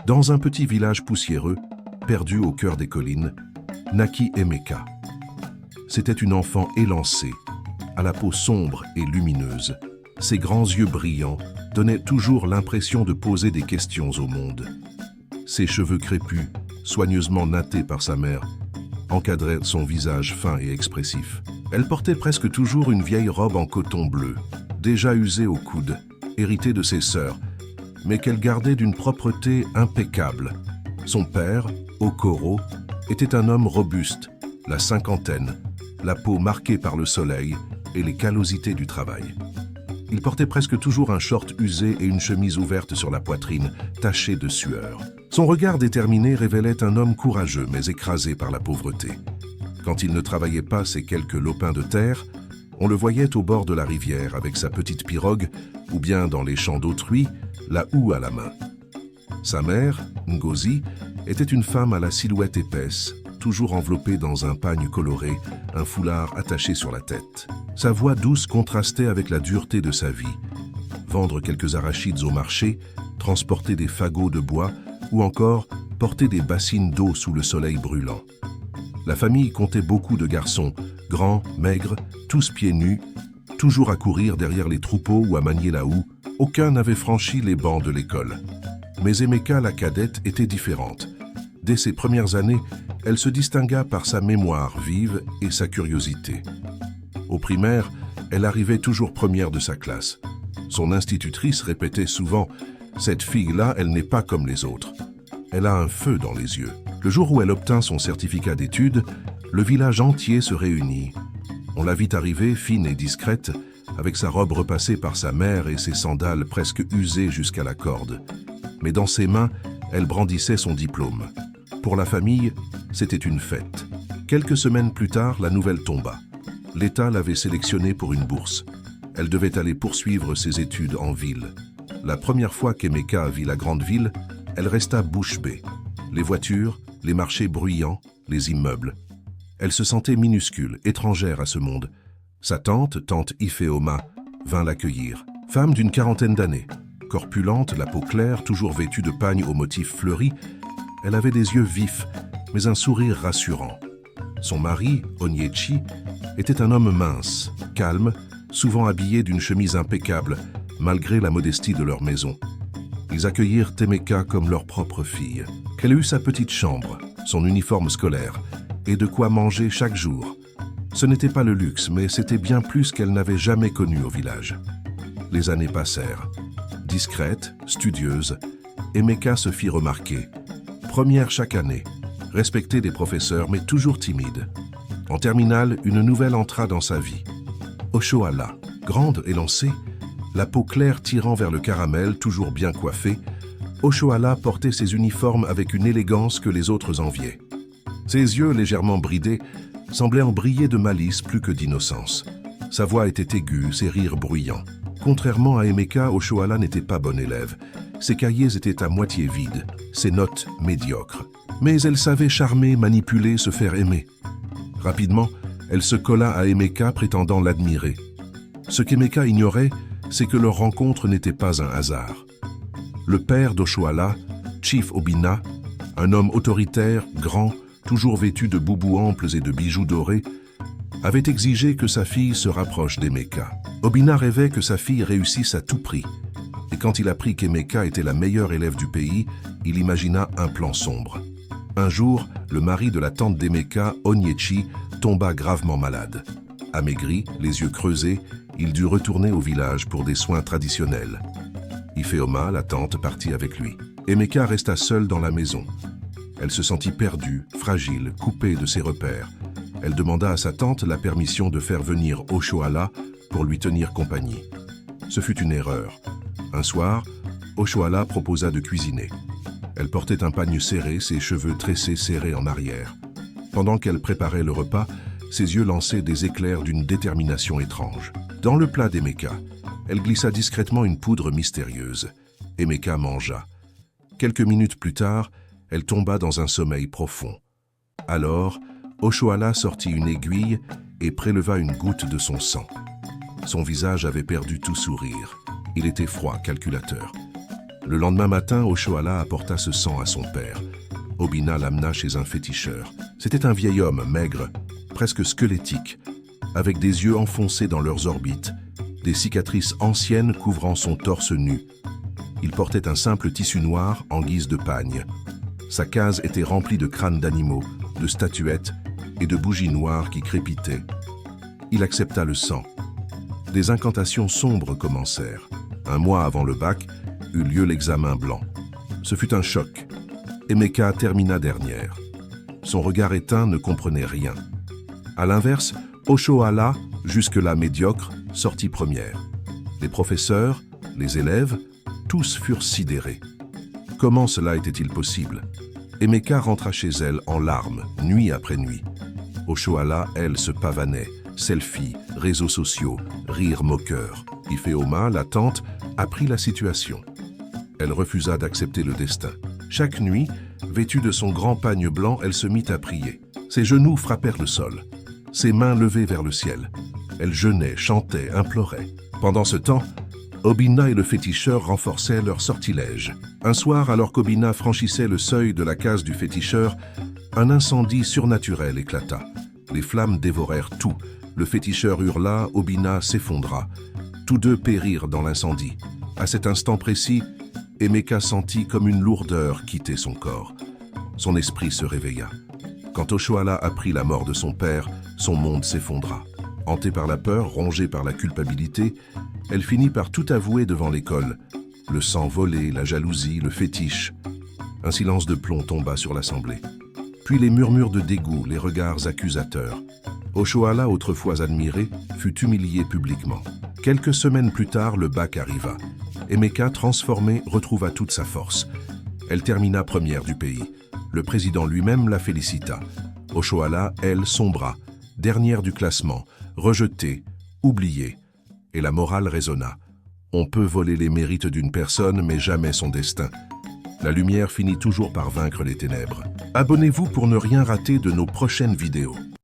Dans un petit village poussiéreux, perdu au cœur des collines, naquit Emeka. C'était une enfant élancée, à la peau sombre et lumineuse. Ses grands yeux brillants donnaient toujours l'impression de poser des questions au monde. Ses cheveux crépus, soigneusement nattés par sa mère, encadraient son visage fin et expressif. Elle portait presque toujours une vieille robe en coton bleu, déjà usée au coude, héritée de ses sœurs, mais qu'elle gardait d'une propreté impeccable. Son père, Okoro, était un homme robuste, la cinquantaine, la peau marquée par le soleil et les callosités du travail. Il portait presque toujours un short usé et une chemise ouverte sur la poitrine, tachée de sueur. Son regard déterminé révélait un homme courageux mais écrasé par la pauvreté. Quand il ne travaillait pas ses quelques lopins de terre, on le voyait au bord de la rivière avec sa petite pirogue ou bien dans les champs d'autrui, la houe à la main. Sa mère, Ngozi, était une femme à la silhouette épaisse, toujours enveloppée dans un pagne coloré, un foulard attaché sur la tête. Sa voix douce contrastait avec la dureté de sa vie. Vendre quelques arachides au marché, transporter des fagots de bois ou encore porter des bassines d'eau sous le soleil brûlant. La famille comptait beaucoup de garçons, grands, maigres, tous pieds nus, toujours à courir derrière les troupeaux ou à manier la houe. Aucun n'avait franchi les bancs de l'école. Mais Emeka, la cadette, était différente. Dès ses premières années, elle se distingua par sa mémoire vive et sa curiosité. Au primaire, elle arrivait toujours première de sa classe. Son institutrice répétait souvent « Cette fille-là, elle n'est pas comme les autres. Elle a un feu dans les yeux. » Le jour où elle obtint son certificat d'études, le village entier se réunit. On la vit arriver, fine et discrète, avec sa robe repassée par sa mère et ses sandales presque usées jusqu'à la corde. Mais dans ses mains, elle brandissait son diplôme. Pour la famille, c'était une fête. Quelques semaines plus tard, la nouvelle tomba. L'État l'avait sélectionnée pour une bourse. Elle devait aller poursuivre ses études en ville. La première fois qu'Emeka vit la grande ville, elle resta bouche bée. Les voitures, les marchés bruyants, les immeubles. Elle se sentait minuscule, étrangère à ce monde. Sa tante Ifeoma, vint l'accueillir. Femme d'une quarantaine d'années, corpulente, la peau claire, toujours vêtue de pagnes aux motifs fleuris, elle avait des yeux vifs, mais un sourire rassurant. Son mari, Onyechi, était un homme mince, calme, souvent habillé d'une chemise impeccable, malgré la modestie de leur maison. Ils accueillirent Emeka comme leur propre fille. Qu'elle eut sa petite chambre, son uniforme scolaire, et de quoi manger chaque jour. Ce n'était pas le luxe, mais c'était bien plus qu'elle n'avait jamais connu au village. Les années passèrent. Discrète, studieuse, Emeka se fit remarquer. Première chaque année, respectée des professeurs, mais toujours timide. En terminale, une nouvelle entra dans sa vie. Oshoala, grande et lancée, la peau claire tirant vers le caramel, toujours bien coiffée, Oshoala portait ses uniformes avec une élégance que les autres enviaient. Ses yeux légèrement bridés semblaient en briller de malice plus que d'innocence. Sa voix était aiguë, ses rires bruyants. Contrairement à Emeka, Oshoala n'était pas bonne élève. Ses cahiers étaient à moitié vides, ses notes médiocres. Mais elle savait charmer, manipuler, se faire aimer. Rapidement, elle se colla à Emeka, prétendant l'admirer. Ce qu'Emeka ignorait, c'est que leur rencontre n'était pas un hasard. Le père d'Oshoala, Chief Obinna, un homme autoritaire, grand, toujours vêtu de boubous amples et de bijoux dorés, avait exigé que sa fille se rapproche d'Emeka. Obinna rêvait que sa fille réussisse à tout prix. Et quand il apprit qu'Emeka était la meilleure élève du pays, il imagina un plan sombre. Un jour, le mari de la tante d'Emeka, Onyechi, tomba gravement malade. Amaigri, les yeux creusés, il dut retourner au village pour des soins traditionnels. Ifeoma, la tante, partit avec lui. Emeka resta seule dans la maison. Elle se sentit perdue, fragile, coupée de ses repères. Elle demanda à sa tante la permission de faire venir Oshoala pour lui tenir compagnie. Ce fut une erreur. Un soir, Oshoala proposa de cuisiner. Elle portait un pagne serré, ses cheveux tressés serrés en arrière. Pendant qu'elle préparait le repas, ses yeux lançaient des éclairs d'une détermination étrange. Dans le plat d'Emeka, elle glissa discrètement une poudre mystérieuse. Emeka mangea. Quelques minutes plus tard, elle tomba dans un sommeil profond. Alors, Oshoala sortit une aiguille et préleva une goutte de son sang. Son visage avait perdu tout sourire. Il était froid, calculateur. Le lendemain matin, Oshoala apporta ce sang à son père. Obinna l'amena chez un féticheur. C'était un vieil homme maigre, presque squelettique, avec des yeux enfoncés dans leurs orbites, des cicatrices anciennes couvrant son torse nu. Il portait un simple tissu noir en guise de pagne. Sa case était remplie de crânes d'animaux, de statuettes et de bougies noires qui crépitaient. Il accepta le sang. Des incantations sombres commencèrent. Un mois avant le bac, eut lieu l'examen blanc. Ce fut un choc. Emeka termina dernière. Son regard éteint ne comprenait rien. À l'inverse, Oshoala, jusque-là médiocre, sortit première. Les professeurs, les élèves, tous furent sidérés. Comment cela était-il possible? Emeka rentra chez elle en larmes, nuit après nuit. Oshoala, elle, se pavanait. Selfies, réseaux sociaux, rires moqueurs. Ifeoma, la tante, apprit la situation. Elle refusa d'accepter le destin. Chaque nuit, vêtue de son grand pagne blanc, elle se mit à prier. Ses genoux frappèrent le sol, ses mains levées vers le ciel. Elle jeûnait, chantait, implorait. Pendant ce temps, Obinna et le féticheur renforçaient leur sortilège. Un soir, alors qu'Obinna franchissait le seuil de la case du féticheur, un incendie surnaturel éclata. Les flammes dévorèrent tout. Le féticheur hurla, Obinna s'effondra. Tous deux périrent dans l'incendie. À cet instant précis, Emeka sentit comme une lourdeur quitter son corps. Son esprit se réveilla. Quand Oshoala apprit la mort de son père, son monde s'effondra. Hantée par la peur, rongée par la culpabilité, elle finit par tout avouer devant l'école. Le sang volé, la jalousie, le fétiche. Un silence de plomb tomba sur l'assemblée. Puis les murmures de dégoût, les regards accusateurs. Oshoala, autrefois admirée, fut humiliée publiquement. Quelques semaines plus tard, le bac arriva. Emeka, transformée, retrouva toute sa force. Elle termina première du pays. Le président lui-même la félicita. Oshoala, elle, sombra, dernière du classement, rejetée, oubliée. Et la morale résonna. On peut voler les mérites d'une personne, mais jamais son destin. La lumière finit toujours par vaincre les ténèbres. Abonnez-vous pour ne rien rater de nos prochaines vidéos.